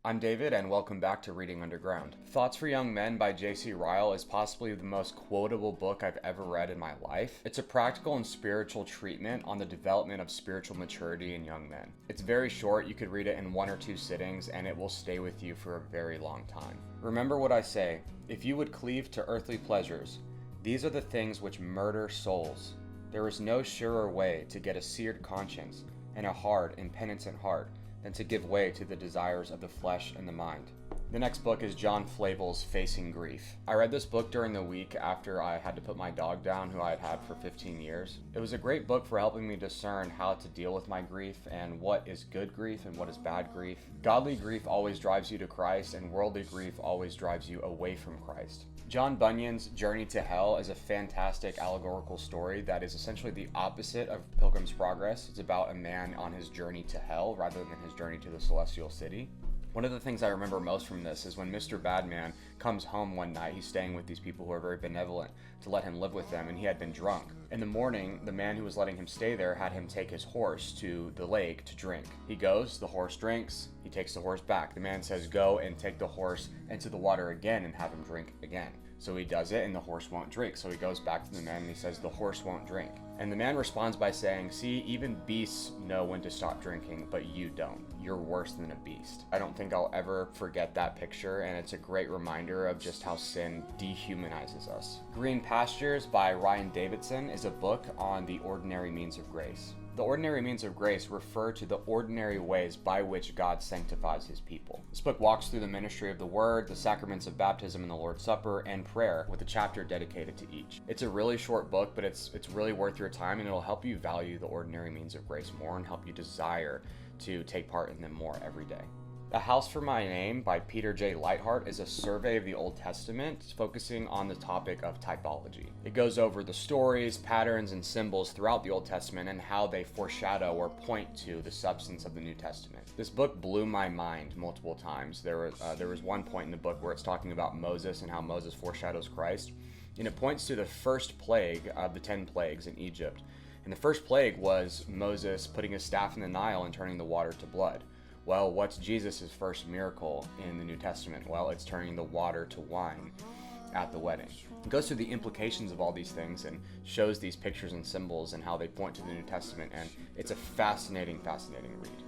I'm David, and welcome back to Reading Underground. Thoughts for Young Men by J.C. Ryle is possibly the most quotable book I've ever read in my life. It's a practical and spiritual treatment on the development of spiritual maturity in young men. It's very short, you could read it in 1 or 2 sittings, and it will stay with you for a very long time. Remember what I say, if you would cleave to earthly pleasures, these are the things which murder souls. There is no surer way to get a seared conscience and a hard, impenitent heart than to give way to the desires of the flesh and the mind. The next book is John Flavel's Facing Grief. I read this book during the week after I had to put my dog down, who I had had for 15 years. It was a great book for helping me discern how to deal with my grief and what is good grief and what is bad grief. Godly grief always drives you to Christ, and worldly grief always drives you away from Christ. John Bunyan's Journey to Hell is a fantastic allegorical story that is essentially the opposite of Pilgrim's Progress. It's about a man on his journey to hell rather than his journey to the celestial city. One of the things I remember most from this is when Mr. Badman comes home one night. He's staying with these people who are very benevolent to let him live with them, and he had been drunk. In the morning, the man who was letting him stay there had him take his horse to the lake to drink. He goes, the horse drinks, he takes the horse back. The man says, go and take the horse into the water again and have him drink again. So he does it, and the horse won't drink. So he goes back to the man and he says, the horse won't drink. And the man responds by saying, see, even beasts know when to stop drinking, but you don't. You're worse than a beast. I don't think I'll ever forget that picture, and it's a great reminder of just how sin dehumanizes us. Green Pastures by Ryan Davidson is a book on the ordinary means of grace. The ordinary means of grace refer to the ordinary ways by which God sanctifies his people. This book walks through the ministry of the Word, the sacraments of baptism and the Lord's Supper, and prayer, with a chapter dedicated to each. It's a really short book, but it's really worth your time, and it'll help you value the ordinary means of grace more and help you desire to take part in them more every day. A House for My Name by Peter J. Lightheart is a survey of the Old Testament focusing on the topic of typology. It goes over the stories, patterns, and symbols throughout the Old Testament and how they foreshadow or point to the substance of the New Testament. This book blew my mind multiple times. There was one point in the book where it's talking about Moses and how Moses foreshadows Christ, and it points to the first plague of the 10 plagues in Egypt. And the first plague was Moses putting his staff in the Nile and turning the water to blood. Well, what's Jesus' first miracle in the New Testament? Well, it's turning the water to wine at the wedding. It goes through the implications of all these things and shows these pictures and symbols and how they point to the New Testament, and it's a fascinating read.